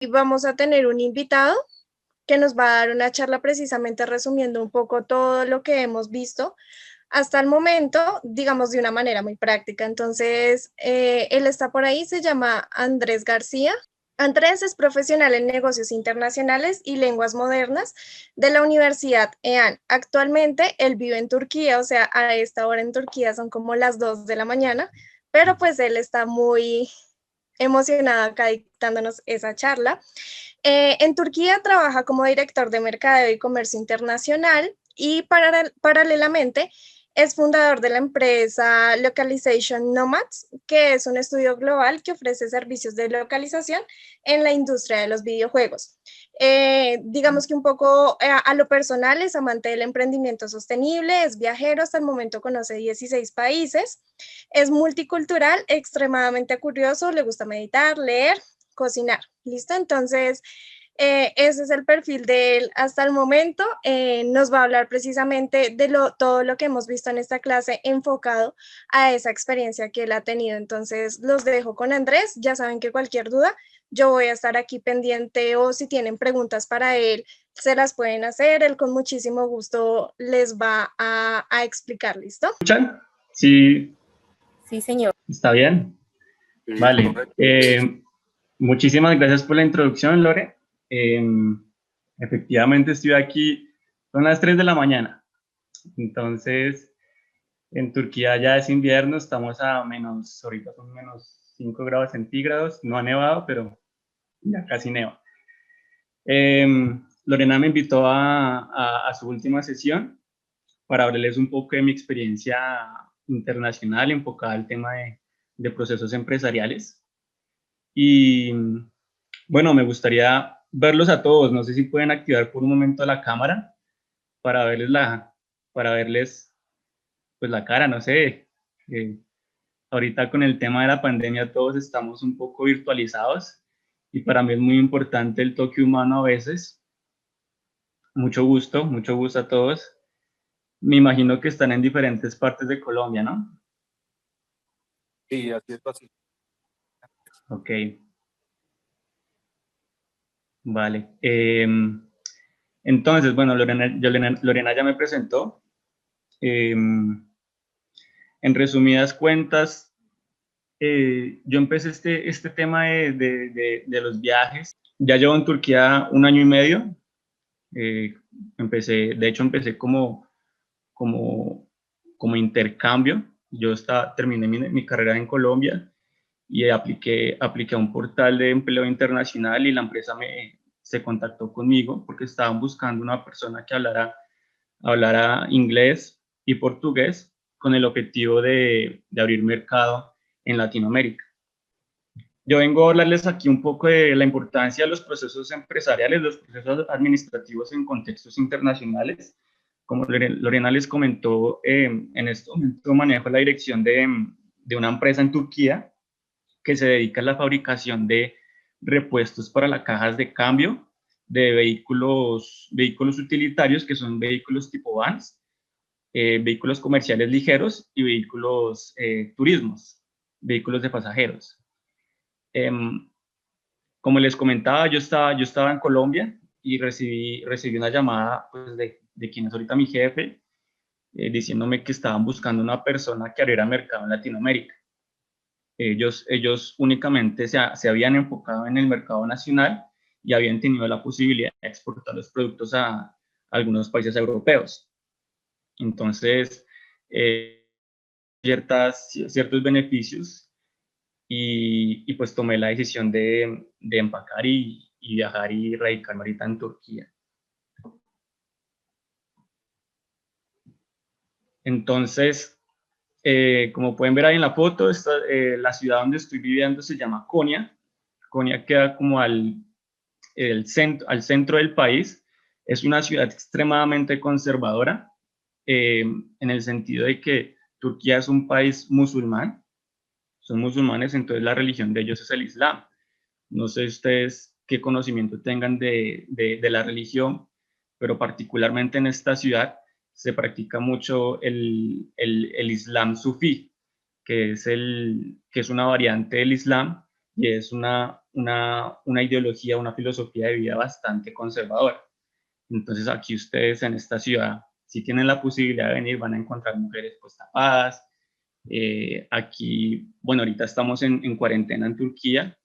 Y vamos a tener un invitado que nos va a dar una charla precisamente resumiendo un poco todo lo que hemos visto hasta el momento, digamos de una manera muy práctica. Entonces, él está por ahí, se llama Andrés García. Andrés es profesional en negocios internacionales y lenguas modernas de la Universidad EAN. Actualmente él vive en Turquía, o sea, a esta hora en Turquía son como las 2 de la mañana, pero pues él está muy emocionado acá dictándonos esa charla. En Turquía trabaja como director de Mercadeo y Comercio Internacional y paralelamente es fundador de la empresa Localization Nomads, que es un estudio global que ofrece servicios de localización en la industria de los videojuegos. Digamos que un poco a lo personal es amante del emprendimiento sostenible, es viajero, hasta el momento conoce 16 países, es multicultural, extremadamente curioso, le gusta meditar, leer, cocinar. ¿Listo? Entonces, ese es el perfil de él hasta el momento. Nos va a hablar precisamente de todo lo que hemos visto en esta clase enfocado a esa experiencia que él ha tenido. Entonces, los dejo con Andrés. Ya saben que cualquier duda, yo voy a estar aquí pendiente o si tienen preguntas para él, se las pueden hacer. Él con muchísimo gusto les va a explicar. ¿Listo? ¿Escuchan? Sí. Sí, señor. ¿Está bien? Vale. Muchísimas gracias por la introducción, Lore. Efectivamente estoy aquí, son las 3 de la mañana. Entonces, en Turquía ya es invierno, estamos a ahorita son menos 5 grados centígrados. No ha nevado, pero ya casi neva. Lorena me invitó a su última sesión para hablarles un poco de mi experiencia internacional enfocada al tema de procesos empresariales. Y bueno, me gustaría verlos a todos. No sé si pueden activar por un momento la cámara para verles pues la cara, no sé. Ahorita con el tema de la pandemia todos estamos un poco virtualizados y para mí es muy importante el toque humano a veces. Mucho gusto a todos. Me imagino que están en diferentes partes de Colombia, ¿no? Sí, así es fácil. Ok. Vale. Entonces, bueno, Lorena ya me presentó. En resumidas cuentas, yo empecé este tema de los viajes. Ya llevo en Turquía 1 año y medio. De hecho, empecé como intercambio. Terminé mi carrera en Colombia y apliqué a un portal de empleo internacional y la empresa se contactó conmigo porque estaban buscando una persona que hablara inglés y portugués con el objetivo de abrir mercado en Latinoamérica. Yo vengo a hablarles aquí un poco de la importancia de los procesos empresariales, los procesos administrativos en contextos internacionales. Como Lorena les comentó, en este momento manejo la dirección de una empresa en Turquía que se dedica a la fabricación de repuestos para las cajas de cambio de vehículos utilitarios, que son vehículos tipo vans, vehículos comerciales ligeros y vehículos turismos, vehículos de pasajeros. Como les comentaba, yo estaba en Colombia y recibí una llamada pues, de quien es ahorita mi jefe, diciéndome que estaban buscando una persona que abriera mercado en Latinoamérica. Ellos únicamente se habían enfocado en el mercado nacional y habían tenido la posibilidad de exportar los productos a algunos países europeos. Entonces, ciertos beneficios y pues tomé la decisión de empacar y viajar y radicarme ahorita en Turquía. Entonces, como pueden ver ahí en la foto, la ciudad donde estoy viviendo se llama Konya. Konya queda como al centro del país. Es una ciudad extremadamente conservadora, en el sentido de que Turquía es un país musulmán. Son musulmanes, entonces la religión de ellos es el Islam. No sé ustedes qué conocimiento tengan de la religión, pero particularmente en esta ciudad se practica mucho el Islam sufí, que es una variante del Islam y es una una ideología, una filosofía de vida bastante conservadora. Entonces aquí ustedes en esta ciudad, si tienen la posibilidad de venir, van a encontrar mujeres pues tapadas. Aquí, bueno, ahorita estamos en cuarentena en Turquía,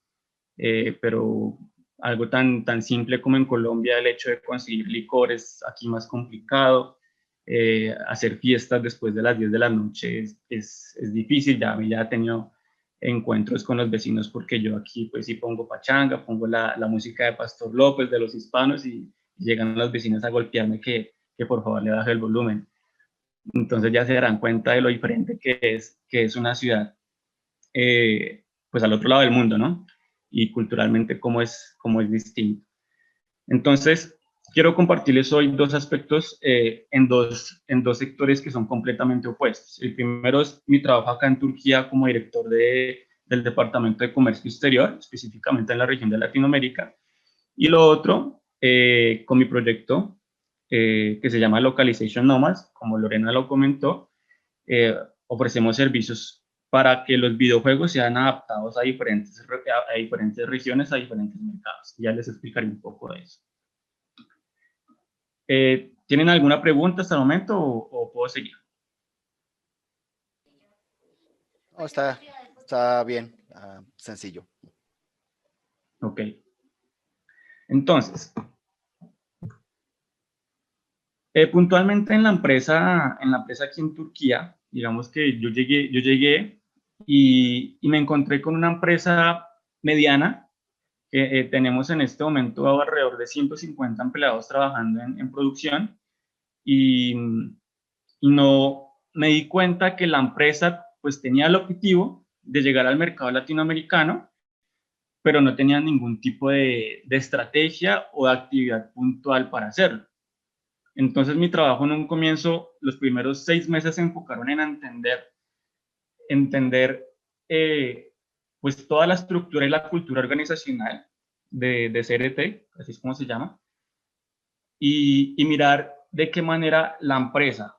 pero algo tan simple como en Colombia, el hecho de conseguir licor es aquí más complicado. Hacer fiestas después de las 10 de la noche es difícil. Ya he tenido encuentros con los vecinos porque yo aquí pues sí pongo pachanga, pongo la música de Pastor López, de los hispanos, y llegan los vecinos a golpearme que por favor le baje el volumen. Entonces ya se darán cuenta de lo diferente que es una ciudad, pues al otro lado del mundo, ¿no? Y culturalmente cómo es distinto. Entonces, quiero compartirles hoy dos aspectos en dos sectores que son completamente opuestos. El primero es mi trabajo acá en Turquía como director del Departamento de Comercio Exterior, específicamente en la región de Latinoamérica. Y lo otro, con mi proyecto que se llama Localization Nomads, como Lorena lo comentó, ofrecemos servicios para que los videojuegos sean adaptados a diferentes regiones, a diferentes mercados. Ya les explicaré un poco de eso. ¿Tienen alguna pregunta hasta el momento o puedo seguir? No, está bien, sencillo. Ok. Entonces, puntualmente en la empresa aquí en Turquía, digamos que yo llegué y me encontré con una empresa mediana que tenemos en este momento alrededor de 150 empleados trabajando en producción, y no me di cuenta que la empresa pues tenía el objetivo de llegar al mercado latinoamericano, pero no tenía ningún tipo de estrategia o de actividad puntual para hacerlo. Entonces mi trabajo en un comienzo, los primeros 6 meses se enfocaron en entender pues toda la estructura y la cultura organizacional de CRT, así es como se llama, y mirar de qué manera la empresa,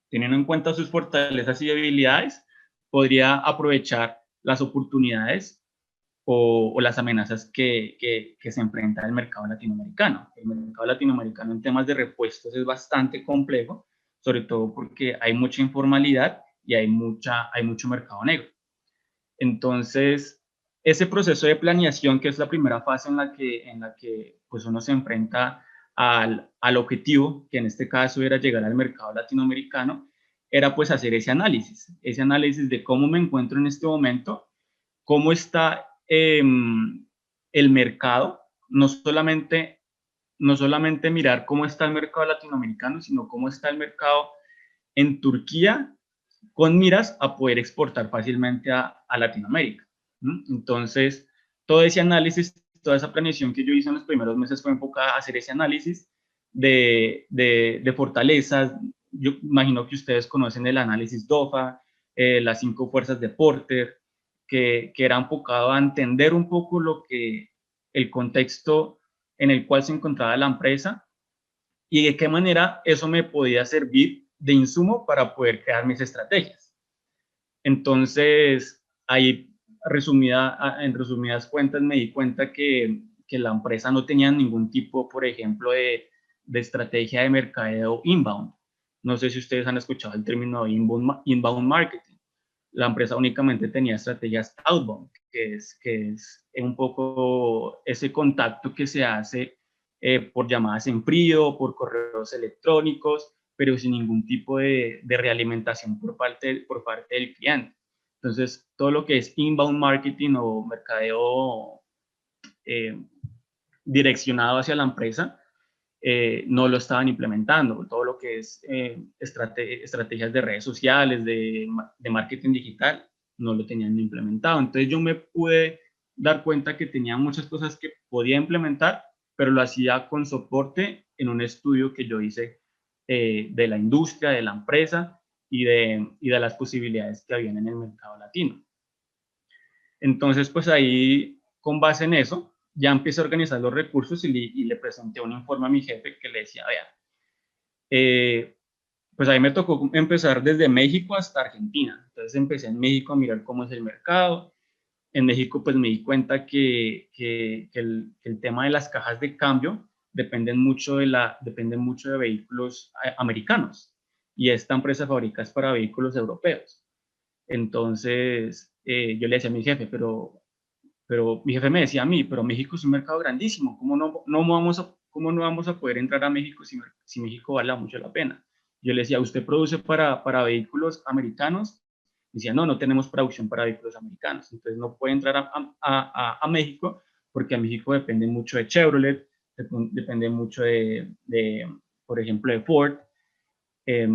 teniendo en cuenta sus fortalezas y debilidades, podría aprovechar las oportunidades o las amenazas que se enfrenta el mercado latinoamericano. El mercado latinoamericano en temas de repuestos es bastante complejo, sobre todo porque hay mucha informalidad y hay mucho mercado negro. Entonces, ese proceso de planeación, que es la primera fase en la que pues uno se enfrenta al objetivo, que en este caso era llegar al mercado latinoamericano, era pues hacer ese análisis de cómo me encuentro en este momento, cómo está el mercado, no solamente mirar cómo está el mercado latinoamericano, sino cómo está el mercado en Turquía, con miras a poder exportar fácilmente a Latinoamérica. Entonces, todo ese análisis, toda esa planeación que yo hice en los primeros meses fue enfocada a hacer ese análisis de fortalezas. Yo imagino que ustedes conocen el análisis DOFA, las 5 fuerzas de Porter, que era enfocado a entender un poco el contexto en el cual se encontraba la empresa y de qué manera eso me podía servir de insumo para poder crear mis estrategias. Entonces, ahí en resumidas cuentas me di cuenta que la empresa no tenía ningún tipo, por ejemplo, de estrategia de mercadeo inbound. No sé si ustedes han escuchado el término inbound marketing. La empresa únicamente tenía estrategias outbound, que es un poco ese contacto que se hace por llamadas en frío, por correos electrónicos, pero sin ningún tipo de realimentación por parte del cliente. Entonces, todo lo que es inbound marketing o mercadeo direccionado hacia la empresa, no lo estaban implementando. Todo lo que es estrategias de redes sociales, de marketing digital, no lo tenían implementado. Entonces yo me pude dar cuenta que tenía muchas cosas que podía implementar, pero lo hacía con soporte en un estudio que yo hice de la industria, de la empresa y de las posibilidades que habían en el mercado latino. Entonces, pues ahí, con base en eso, ya empecé a organizar los recursos y le presenté un informe a mi jefe que le decía, vea, pues ahí me tocó empezar desde México hasta Argentina. Entonces empecé en México a mirar cómo es el mercado, en México pues me di cuenta que el tema de las cajas de cambio dependen mucho de vehículos americanos, y esta empresa fabrica es para vehículos europeos. Entonces yo le decía a mi jefe, pero mi jefe me decía a mí, pero México es un mercado grandísimo, ¿cómo no vamos a poder entrar a México si México vale mucho la pena? Yo le decía, ¿usted produce para vehículos americanos? Decía, no, no tenemos producción para vehículos americanos, entonces no puede entrar a México, porque a México depende mucho de Chevrolet, depende mucho por ejemplo, de Ford, eh,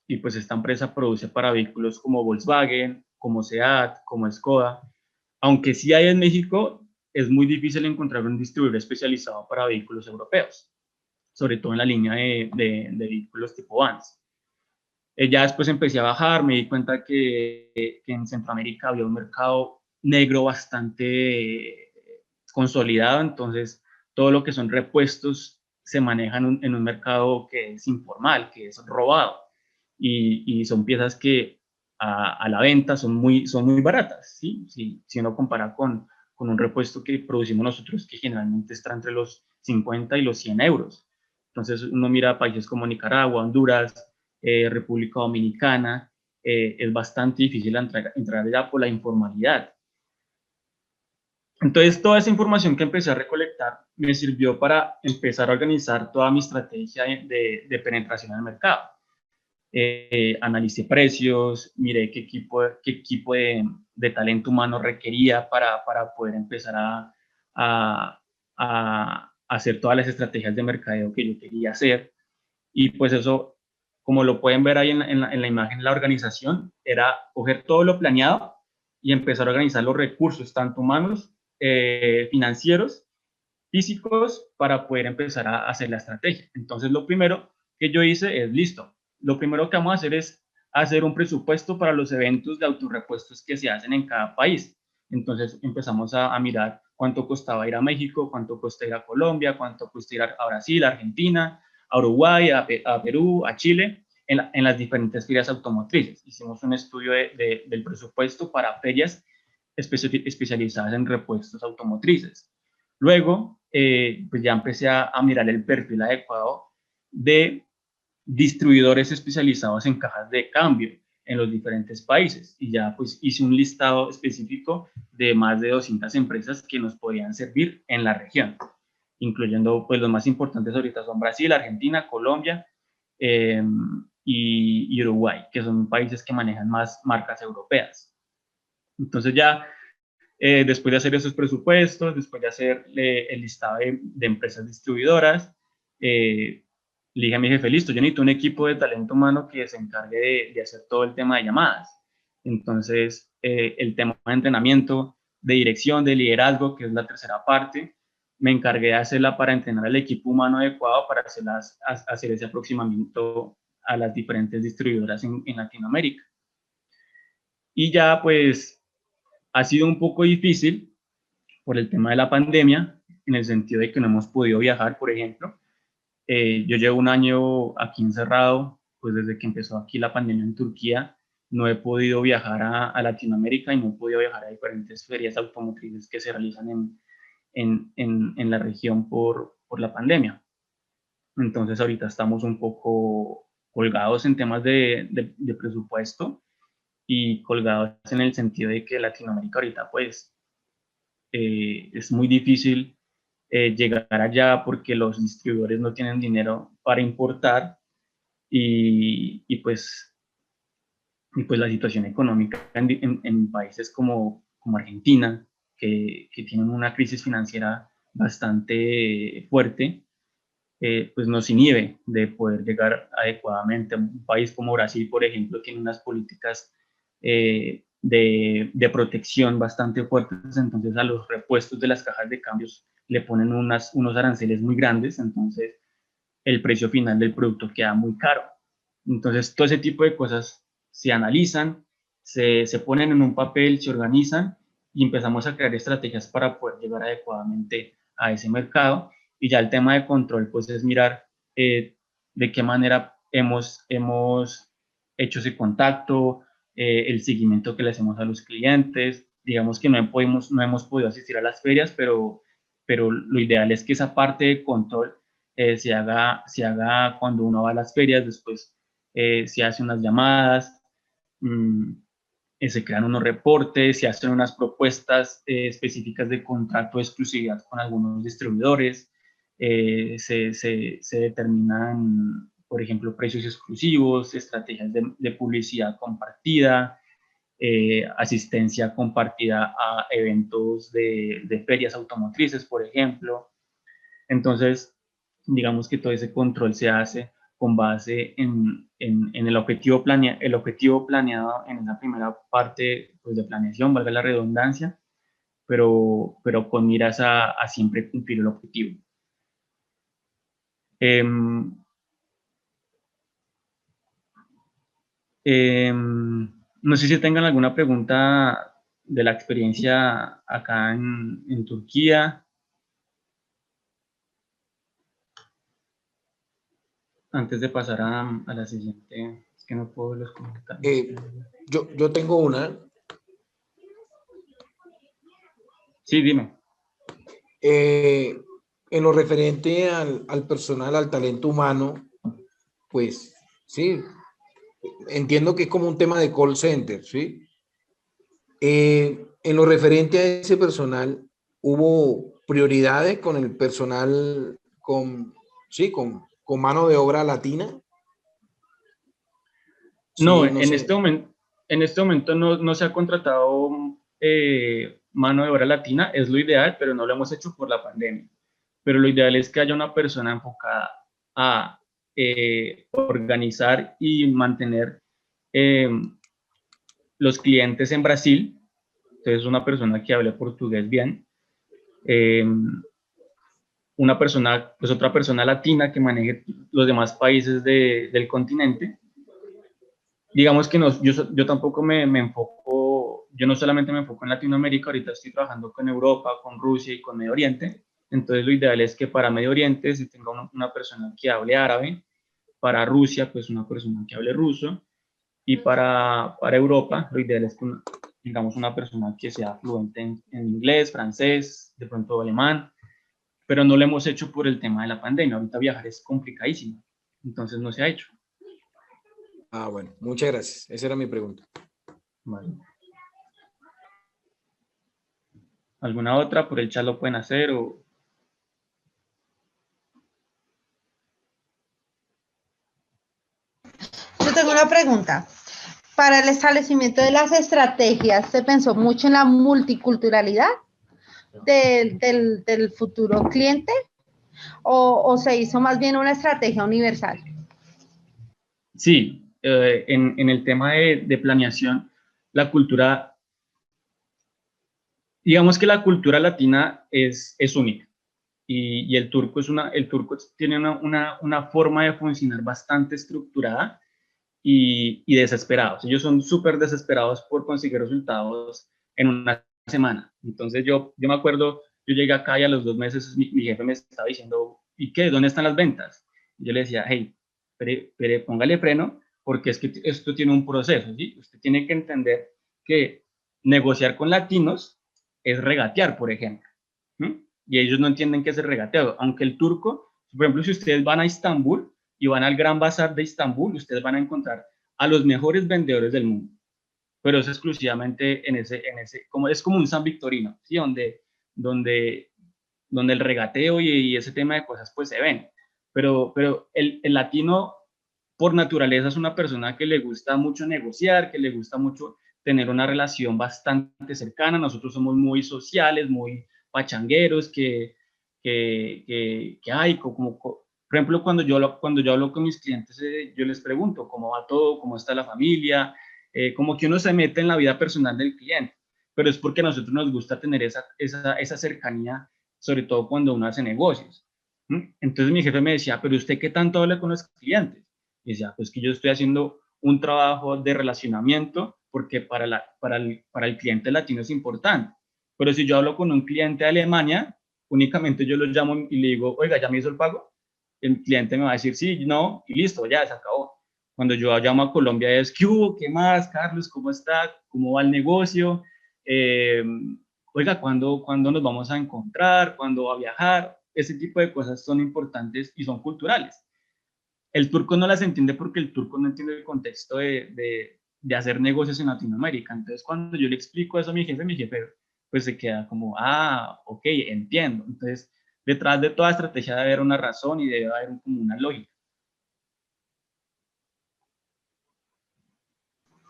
y pues esta empresa produce para vehículos como Volkswagen, como Seat, como Skoda. Aunque sí hay en México, es muy difícil encontrar un distribuidor especializado para vehículos europeos, sobre todo en la línea de vehículos tipo vans. Ya después empecé a bajar, me di cuenta que en Centroamérica había un mercado negro bastante consolidado, entonces todo lo que son repuestos se manejan en un mercado que es informal, que es robado, y son piezas que a la venta son muy baratas, ¿sí? Si uno compara con un repuesto que producimos nosotros, que generalmente está entre los 50 y los 100 euros. Entonces uno mira países como Nicaragua, Honduras, República Dominicana, es bastante difícil entrar allá por la informalidad. Entonces, toda esa información que empecé a recolectar me sirvió para empezar a organizar toda mi estrategia de penetración en el mercado. Analicé precios, miré qué equipo de talento humano requería para poder empezar a hacer todas las estrategias de mercadeo que yo quería hacer. Y pues eso, como lo pueden ver ahí en la imagen, la organización era coger todo lo planeado y empezar a organizar los recursos, tanto humanos, financieros, físicos, para poder empezar a hacer la estrategia. Entonces, lo primero que yo hice es, listo, lo primero que vamos a hacer es hacer un presupuesto para los eventos de autorrepuestos que se hacen en cada país. Entonces, empezamos a mirar cuánto costaba ir a México, cuánto cuesta ir a Colombia, cuánto cuesta ir a Brasil, a Argentina, a Uruguay, a Perú, a Chile, en las diferentes ferias automotrices. Hicimos un estudio del presupuesto para ferias especializadas en repuestos automotrices. Luego, pues ya empecé a mirar el perfil adecuado de distribuidores especializados en cajas de cambio en los diferentes países, y ya pues hice un listado específico de más de 200 empresas que nos podrían servir en la región, incluyendo pues los más importantes ahorita son Brasil, Argentina, Colombia, y Uruguay, que son países que manejan más marcas europeas. Entonces ya después de hacer esos presupuestos, después de hacer el listado de empresas distribuidoras, le dije a mi jefe, listo, yo necesito un equipo de talento humano que se encargue de hacer todo el tema de llamadas. Entonces, el tema de entrenamiento, de dirección, de liderazgo, que es la tercera parte, me encargué de hacerla para entrenar al equipo humano adecuado para hacer ese aproximamiento a las diferentes distribuidoras en Latinoamérica. Y ya pues ha sido un poco difícil por el tema de la pandemia, en el sentido de que no hemos podido viajar, por ejemplo. Yo llevo un año aquí encerrado, pues desde que empezó aquí la pandemia en Turquía, no he podido viajar a Latinoamérica, y no he podido viajar a diferentes ferias automotrices que se realizan en la región por la pandemia. Entonces ahorita estamos un poco colgados en temas de presupuesto, y colgados en el sentido de que Latinoamérica ahorita pues es muy difícil llegar allá porque los distribuidores no tienen dinero para importar, y pues la situación económica en países como Argentina, que tienen una crisis financiera bastante fuerte, pues nos inhibe de poder llegar adecuadamente. Un país como Brasil, por ejemplo, tiene unas políticas de protección bastante fuertes, entonces a los repuestos de las cajas de cambios le ponen unos aranceles muy grandes, entonces el precio final del producto queda muy caro. Entonces todo ese tipo de cosas se analizan, se ponen en un papel, se organizan, y empezamos a crear estrategias para poder llegar adecuadamente a ese mercado. Y ya el tema de control pues es mirar de qué manera hemos hecho ese contacto, el seguimiento que le hacemos a los clientes, digamos que no hemos podido asistir a las ferias, pero lo ideal es que esa parte de control se haga cuando uno va a las ferias, después se hace unas llamadas, mm, se crean unos reportes, se hacen unas propuestas específicas de contrato de exclusividad con algunos distribuidores, se determinan, por ejemplo, precios exclusivos, estrategias de publicidad compartida, asistencia compartida a eventos de ferias automotrices, por ejemplo. Entonces, digamos que todo ese control se hace con base en el objetivo planeado en esa primera parte pues, de planeación, valga la redundancia, pero con miras a siempre cumplir el objetivo. No sé si tengan alguna pregunta de la experiencia acá en Turquía. Antes de pasar a la siguiente, es que no puedo ver los comentarios. Yo tengo una. Sí, dime. En lo referente al personal, al talento humano, pues sí, entiendo que es como un tema de call center, ¿sí? En lo referente a ese personal, ¿hubo prioridades con el personal con mano de obra latina? No, Sí, no sé. en este momento no se ha contratado mano de obra latina, es lo ideal, pero no lo hemos hecho por la pandemia. Pero lo ideal es que haya una persona enfocada a organizar y mantener los clientes en Brasil. Entonces, una persona que hable portugués bien. Una persona, pues otra persona latina que maneje los demás países del continente. Digamos que yo tampoco me enfoco, yo no solamente me enfoco en Latinoamérica, ahorita estoy trabajando con Europa, con Rusia y con Medio Oriente. Entonces, lo ideal es que para Medio Oriente se tenga una persona que hable árabe, para Rusia, pues una persona que hable ruso, y para Europa, lo ideal es que tengamos una persona que sea fluente en inglés, francés, de pronto alemán, pero no lo hemos hecho por el tema de la pandemia. Ahorita viajar es complicadísimo, entonces no se ha hecho. Ah, bueno, muchas gracias. Esa era mi pregunta. Vale. ¿Alguna otra? Por el chat lo pueden hacer o... Yo tengo una pregunta. Para el establecimiento de las estrategias, ¿se pensó mucho en la multiculturalidad del futuro cliente o se hizo más bien una estrategia universal? Sí, en el tema de planeación, la cultura, digamos que la cultura latina es única y el turco tiene una forma de funcionar bastante estructurada y desesperados. Ellos son súper desesperados por conseguir resultados en una semana. Entonces yo me acuerdo, yo llegué acá y a los 2 meses mi jefe me estaba diciendo, ¿y qué? ¿Dónde están las ventas? Y yo le decía, hey, póngale freno, porque es que esto tiene un proceso, ¿sí? Usted tiene que entender que negociar con latinos es regatear, por ejemplo. ¿Sí? Y ellos no entienden qué es el regateo, aunque el turco, por ejemplo, si ustedes van a Estambul y van al Gran Bazar de Estambul, ustedes van a encontrar a los mejores vendedores del mundo, pero es exclusivamente como es como un San Victorino, ¿sí? donde el regateo y ese tema de cosas pues se ven, pero el latino por naturaleza es una persona que le gusta mucho negociar, que le gusta mucho tener una relación bastante cercana. Nosotros somos muy sociales, muy pachangueros, que hay como, por ejemplo, cuando yo hablo con mis clientes, yo les pregunto cómo va todo, cómo está la familia, como que uno se mete en la vida personal del cliente, pero es porque a nosotros nos gusta tener esa cercanía, sobre todo cuando uno hace negocios. Entonces mi jefe me decía, pero ¿usted qué tanto habla con los clientes? Y decía, pues que yo estoy haciendo un trabajo de relacionamiento porque para el cliente latino es importante. Pero si yo hablo con un cliente de Alemania, únicamente yo lo llamo y le digo, oiga, ¿ya me hizo el pago? El cliente me va a decir sí, no, y listo, ya se acabó. Cuando yo llamo a Colombia es, ¿qué hubo? ¿Qué más, Carlos? ¿Cómo está? ¿Cómo va el negocio? oiga, ¿cuándo nos vamos a encontrar? ¿Cuándo va a viajar? Ese tipo de cosas son importantes y son culturales. El turco no las entiende porque el turco no entiende el contexto de hacer negocios en Latinoamérica. Entonces, cuando yo le explico eso a mi jefe pues se queda como, ah, ok, entiendo. Entonces, detrás de toda estrategia debe haber una razón y debe haber como una lógica.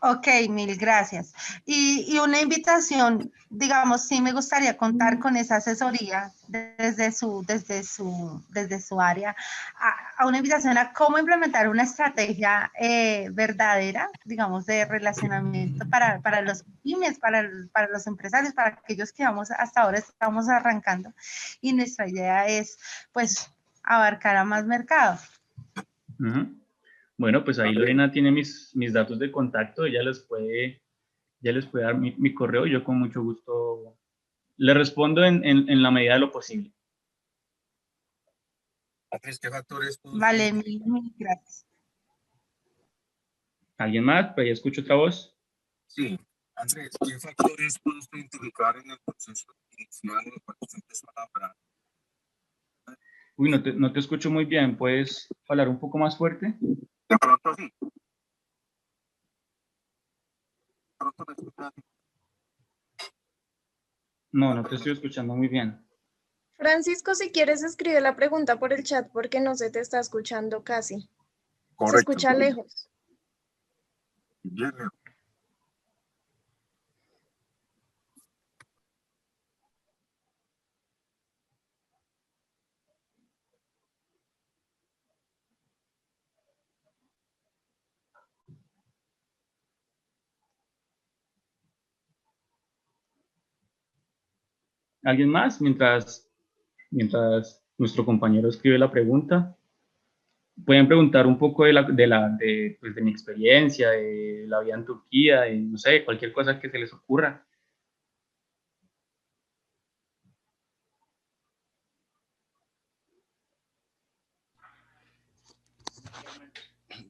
Ok, mil gracias. Y una invitación, digamos, sí me gustaría contar con esa asesoría desde su área, a una invitación a cómo implementar una estrategia verdadera, digamos, de relacionamiento para los pymes, para los empresarios, para aquellos que hasta ahora estamos arrancando. Y nuestra idea es, pues, abarcar a más mercados. Uh-huh. Bueno, pues ahí Lorena tiene mis datos de contacto, ella les puede dar mi correo y yo con mucho gusto le respondo en la medida de lo posible. Andrés, ¿qué factores? Vale, mil gracias. ¿Alguien más? Pues ya escucho otra voz. Sí, Andrés, ¿qué factores puede usted identificar en el proceso inicial en el cual usted empezó a elaborar? Uy, no te escucho muy bien, ¿puedes hablar un poco más fuerte? De pronto sí. De pronto me escucha. No te estoy escuchando muy bien. Francisco, si quieres, escribe la pregunta por el chat porque no se te está escuchando casi. Correcto. Se escucha lejos. Bien, ¿Alguien más? Mientras nuestro compañero escribe la pregunta, pueden preguntar un poco pues de mi experiencia, de la vida en Turquía, de, no sé, cualquier cosa que se les ocurra.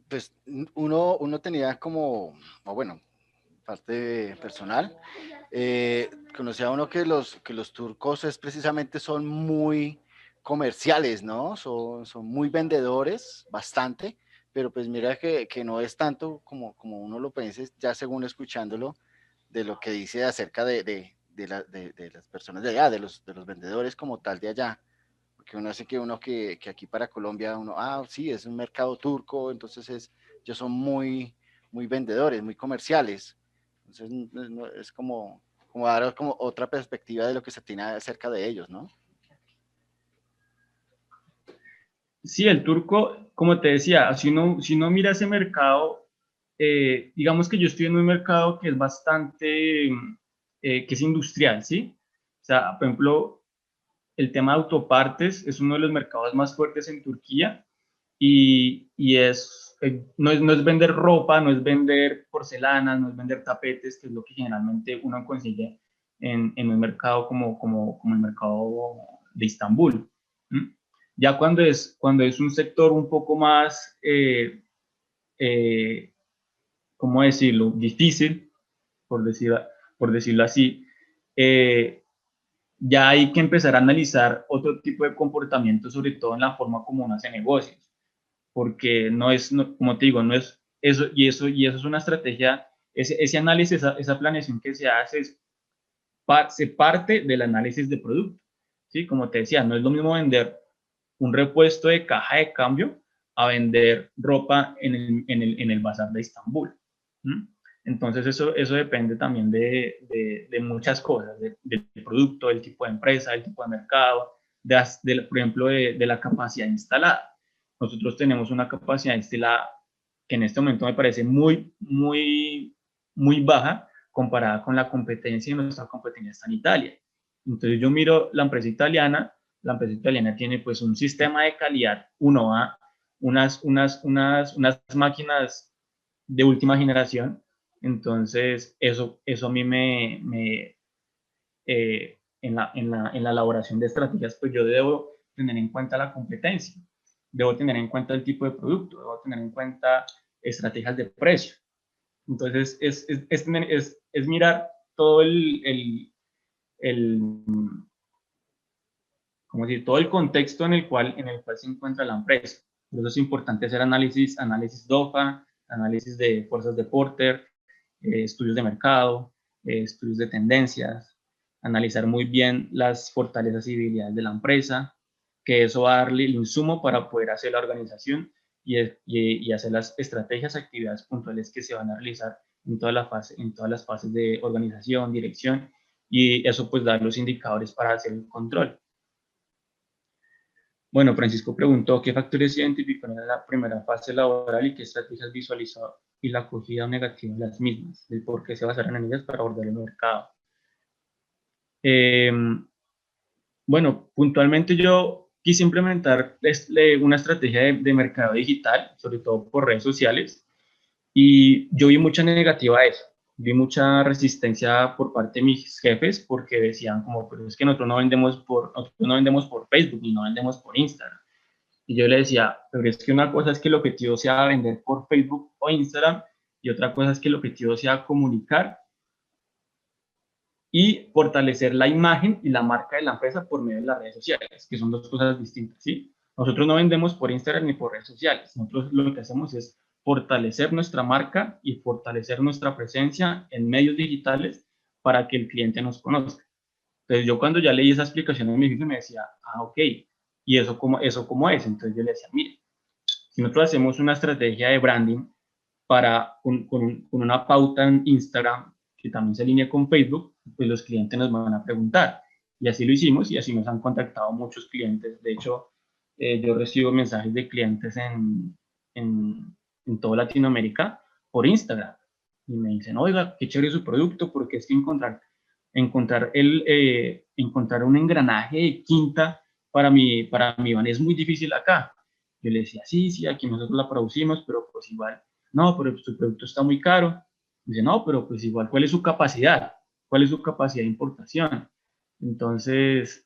Pues uno tenía como, o bueno, parte personal, conocía uno que los turcos son muy comerciales, ¿no? Son muy vendedores, bastante, pero pues mira que no es tanto como uno lo piensa, ya según escuchándolo, de lo que dice acerca de las personas de allá, de los vendedores como tal de allá. Porque uno hace que aquí para Colombia, sí, es un mercado turco, entonces ellos son muy vendedores, muy comerciales. Entonces es como dar como otra perspectiva de lo que se tiene acerca de ellos, ¿no? Sí, el turco, como te decía, si uno mira ese mercado, digamos que yo estoy en un mercado que es bastante, que es industrial, ¿sí? O sea, por ejemplo, el tema de autopartes es uno de los mercados más fuertes en Turquía y no es vender ropa, no es vender porcelanas, no es vender tapetes, que es lo que generalmente uno consigue en un mercado como el mercado de Estambul. ¿Mm? Ya cuando es un sector un poco más, ¿cómo decirlo?, difícil, por decirlo así, ya hay que empezar a analizar otro tipo de comportamiento, sobre todo en la forma como uno hace negocios, porque como te digo, no es eso, y eso es una estrategia, ese análisis, esa planeación que se hace, se parte del análisis de producto, ¿sí? Como te decía, no es lo mismo vender un repuesto de caja de cambio a vender ropa en el bazar de Estambul. ¿Mm? Entonces eso depende también de muchas cosas, del producto, del tipo de empresa, del tipo de mercado, por ejemplo, de la capacidad instalada. Nosotros tenemos una capacidad instalada que en este momento me parece muy baja comparada con la competencia, y nuestra competencia está en Italia. Entonces yo miro la empresa italiana tiene pues un sistema de calidad, unas máquinas de última generación. Entonces eso a mí en la elaboración de estrategias, pues yo debo tener en cuenta la competencia, debo tener en cuenta el tipo de producto, debo tener en cuenta estrategias de precio. Entonces es mirar todo el ¿cómo decir? Todo el contexto en el cual se encuentra la empresa. Por eso es importante hacer análisis DOFA, análisis de fuerzas de Porter, estudios de mercado, estudios de tendencias, analizar muy bien las fortalezas y debilidades de la empresa, que eso va a darle el insumo para poder hacer la organización y hacer las estrategias, actividades puntuales que se van a realizar en todas las fases de organización, dirección, y eso pues dar los indicadores para hacer el control. Bueno, Francisco preguntó qué factores identificó en la primera fase laboral y qué estrategias visualizó y la acogida negativa de las mismas, del por qué se basaron en ellas para abordar el mercado. Bueno, puntualmente yo quise implementar una estrategia de mercado digital, sobre todo por redes sociales, y yo vi mucha negativa a eso. Vi mucha resistencia por parte de mis jefes porque decían como, pero es que nosotros no vendemos por Facebook ni no vendemos por Instagram. Y yo le decía, pero es que una cosa es que el objetivo sea vender por Facebook o Instagram y otra cosa es que el objetivo sea comunicar y fortalecer la imagen y la marca de la empresa por medio de las redes sociales, que son dos cosas distintas, ¿sí? Nosotros no vendemos por Instagram ni por redes sociales. Nosotros lo que hacemos es fortalecer nuestra marca y fortalecer nuestra presencia en medios digitales para que el cliente nos conozca. Entonces yo cuando ya leí esa explicación a mi jefe me decía, ok, ¿y eso cómo es? Entonces yo le decía, mire, si nosotros hacemos una estrategia de branding con una pauta en Instagram que también se alinea con Facebook, pues los clientes nos van a preguntar. Y así lo hicimos y así nos han contactado muchos clientes. De hecho, yo recibo mensajes de clientes en toda Latinoamérica por Instagram. Y me dicen, oiga, qué chévere su producto, porque es que encontrar un engranaje de quinta para mi van es muy difícil acá. Yo le decía, sí, aquí nosotros la producimos, pero pues igual, no, pero su producto está muy caro. Dice, no, pero pues igual, ¿cuál es su capacidad? ¿Cuál es su capacidad de importación? Entonces,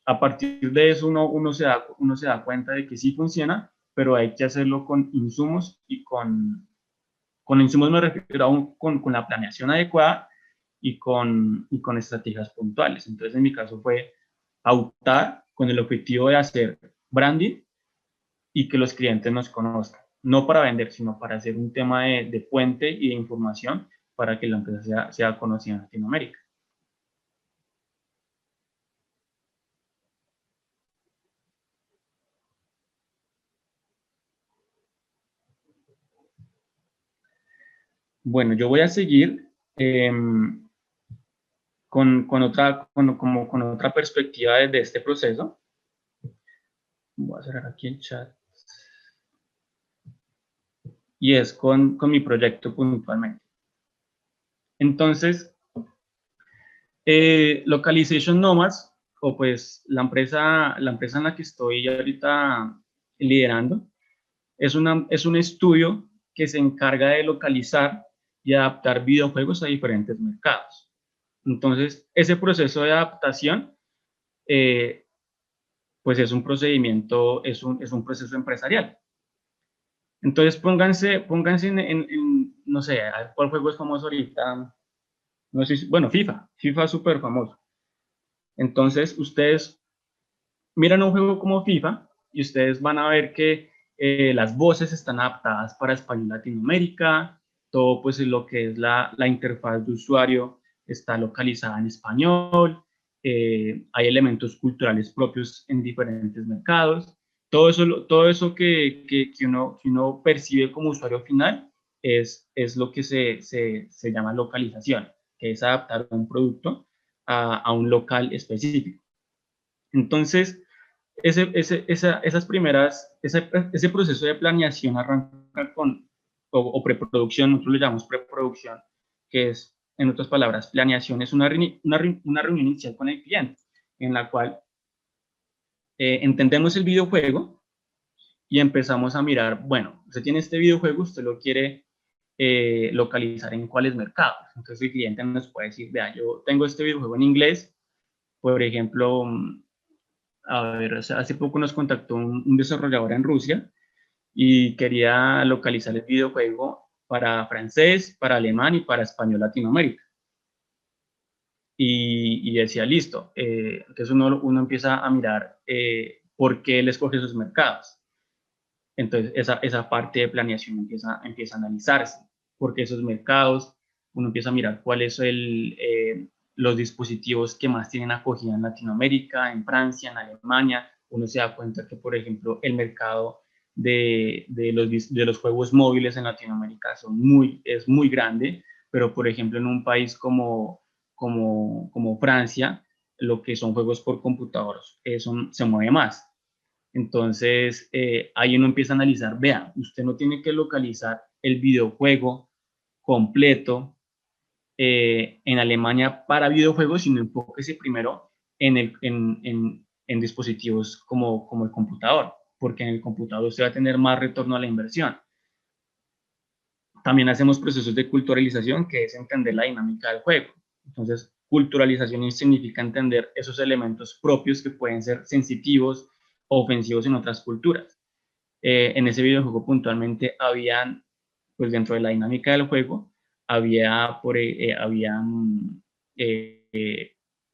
a partir de eso uno se da cuenta de que sí funciona, pero hay que hacerlo con insumos y con insumos me refiero con la planeación adecuada y con estrategias puntuales. Entonces, en mi caso fue pautar con el objetivo de hacer branding y que los clientes nos conozcan. No para vender, sino para hacer un tema de puente y de información para que la empresa sea conocida en Latinoamérica. Bueno, yo voy a seguir con otra perspectiva de este proceso. Voy a cerrar aquí el chat. Y es con mi proyecto puntualmente. Entonces, Localization Nomads, o pues la empresa en la que estoy ahorita liderando, es un estudio que se encarga de localizar y adaptar videojuegos a diferentes mercados. Entonces, ese proceso de adaptación, pues es un procedimiento, es un proceso empresarial. Entonces, pónganse no sé, ¿cuál juego es famoso ahorita? No sé, bueno, FIFA es súper famoso. Entonces, ustedes miran un juego como FIFA y ustedes van a ver que las voces están adaptadas para español Latinoamérica, todo pues lo que es la interfaz de usuario está localizada en español, hay elementos culturales propios en diferentes mercados, todo eso que uno percibe como usuario final es lo que se llama localización, que es adaptar un producto a un local específico. Entonces, ese proceso de planeación arranca o preproducción, nosotros le llamamos preproducción, que es, en otras palabras, planeación es una reunión inicial con el cliente, en la cual entendemos el videojuego y empezamos a mirar, bueno, usted tiene este videojuego, usted lo quiere localizar en cuáles mercados. Entonces el cliente nos puede decir, vea, yo tengo este videojuego en inglés, por ejemplo, a ver, hace poco nos contactó un desarrollador en Rusia y quería localizar el videojuego para francés, para alemán y para español Latinoamérica. y decía, listo, entonces uno empieza a mirar por qué él escoge esos mercados. Entonces esa parte de planeación empieza a analizarse, porque esos mercados, uno empieza a mirar cuáles son los dispositivos que más tienen acogida en Latinoamérica, en Francia, en Alemania. Uno se da cuenta que, por ejemplo, el mercado de los juegos móviles en Latinoamérica es muy grande, pero por ejemplo en un país como Francia, lo que son juegos por computador, se mueve más. Entonces, ahí uno empieza a analizar, vea, usted no tiene que localizar el videojuego completo en Alemania para videojuegos, sino enfóquese primero en dispositivos como el computador, porque en el computador usted va a tener más retorno a la inversión. También hacemos procesos de culturalización, que es entender la dinámica del juego. Entonces, culturalización significa entender esos elementos propios que pueden ser sensitivos o ofensivos en otras culturas. En ese videojuego puntualmente habían, pues dentro de la dinámica del juego, habían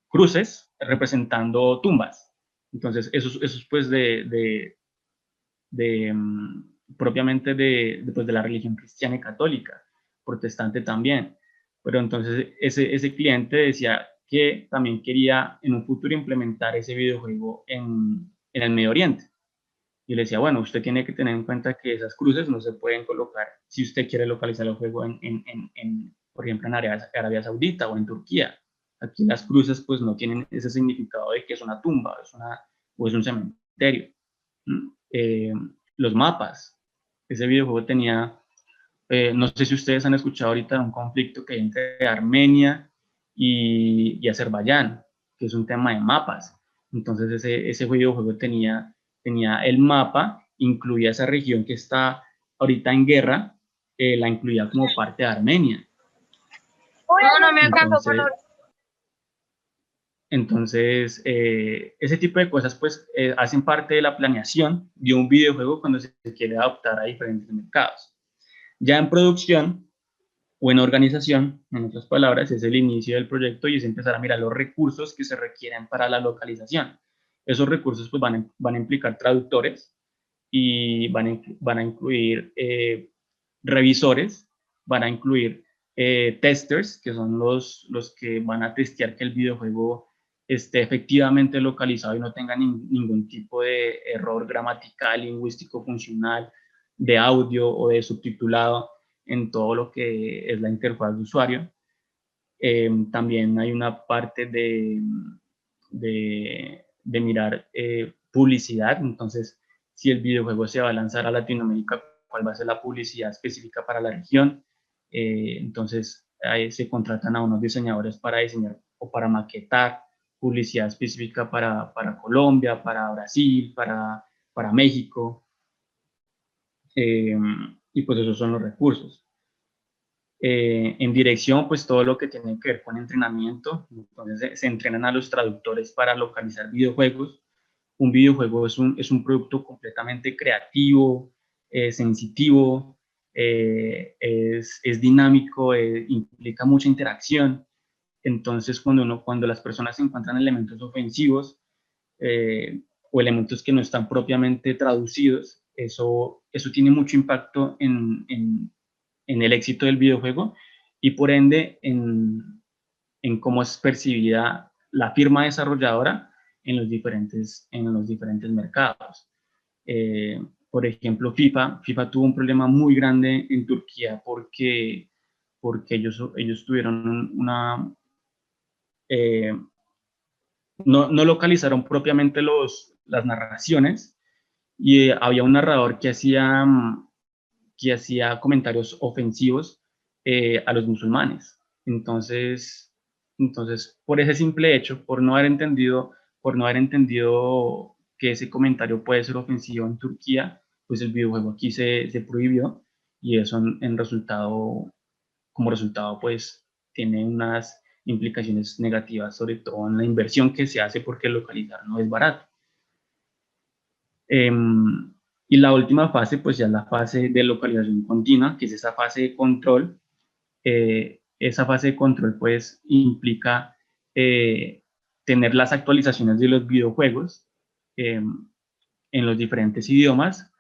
cruces representando tumbas. Entonces, esos pues propiamente pues de la religión cristiana y católica, protestante también. Pero entonces ese cliente decía que también quería en un futuro implementar ese videojuego en el Medio Oriente. Y le decía, bueno, usted tiene que tener en cuenta que esas cruces no se pueden colocar si usted quiere localizar el juego por ejemplo, en Arabia Saudita o en Turquía. Aquí las cruces pues no tienen ese significado de que es una tumba o es un cementerio. Los mapas. Ese videojuego tenía, no sé si ustedes han escuchado ahorita un conflicto que hay entre Armenia y Azerbaiyán, que es un tema de mapas. Entonces ese videojuego tenía el mapa, incluía esa región que está ahorita en guerra, la incluía como parte de Armenia. No me alcanzó por favor. Entonces, ese tipo de cosas pues hacen parte de la planeación de un videojuego cuando se quiere adaptar a diferentes mercados. Ya en producción o en organización, en otras palabras, es el inicio del proyecto y es empezar a mirar los recursos que se requieren para la localización. Esos recursos pues van a implicar traductores y van a incluir revisores, van a incluir testers, que son los que van a testear que el videojuego esté efectivamente localizado y no tenga ningún tipo de error gramatical, lingüístico, funcional, de audio o de subtitulado en todo lo que es la interfaz de usuario. También hay una parte de mirar publicidad. Entonces, si el videojuego se va a lanzar a Latinoamérica, cuál va a ser la publicidad específica para la región. Entonces, ahí se contratan a unos diseñadores para diseñar o para maquetar publicidad específica para Colombia, para Brasil, para México. Y pues esos son los recursos. En dirección, pues todo lo que tiene que ver con entrenamiento. Entonces se entrenan a los traductores para localizar videojuegos. Un videojuego es un producto completamente creativo, sensitivo, es dinámico, implica mucha interacción. Entonces, cuando las personas encuentran elementos ofensivos o elementos que no están propiamente traducidos, eso tiene mucho impacto en el éxito del videojuego y por ende en cómo es percibida la firma desarrolladora en los diferentes mercados. Por ejemplo, FIFA tuvo un problema muy grande en Turquía porque ellos tuvieron no localizaron propiamente las narraciones y había un narrador que hacía comentarios ofensivos a los musulmanes. Entonces, por ese simple hecho, por no haber entendido que ese comentario puede ser ofensivo en Turquía, pues el videojuego aquí se prohibió y eso como resultado, pues tiene unas implicaciones negativas, sobre todo en la inversión que se hace porque localizar no es barato. Y la última fase, pues ya es la fase de localización continua, que es esa fase de control. Esa fase de control, pues, implica tener las actualizaciones de los videojuegos en los diferentes idiomas,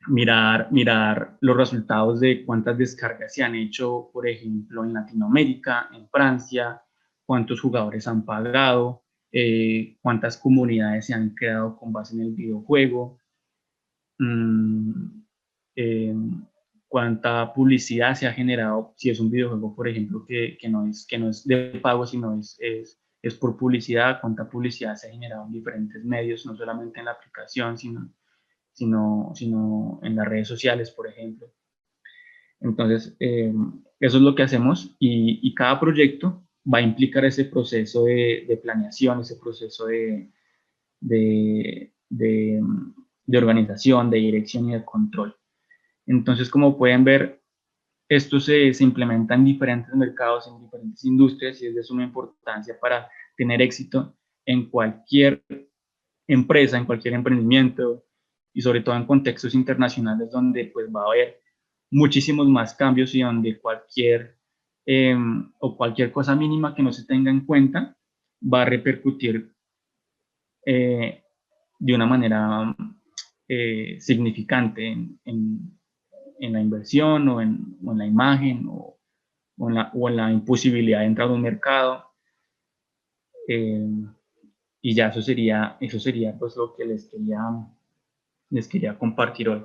mirar los resultados de cuántas descargas se han hecho, por ejemplo, en Latinoamérica, en Francia, cuántos jugadores han pagado, cuántas comunidades se han creado con base en el videojuego, cuánta publicidad se ha generado, si es un videojuego, por ejemplo, que no es de pago, sino es por publicidad, cuánta publicidad se ha generado en diferentes medios, no solamente en la aplicación, sino en las redes sociales, por ejemplo. Entonces, eso es lo que hacemos y cada proyecto va a implicar ese proceso de planeación, ese proceso de organización, de dirección y de control. Entonces, como pueden ver, esto se implementa en diferentes mercados, en diferentes industrias y es de suma importancia para tener éxito en cualquier empresa, en cualquier emprendimiento y sobre todo en contextos internacionales donde pues va a haber muchísimos más cambios y donde cualquier cosa mínima que no se tenga en cuenta va a repercutir de una manera significante en la inversión o en la imagen o en la imposibilidad de entrar a un mercado. Y ya eso sería pues lo que les quería compartir hoy.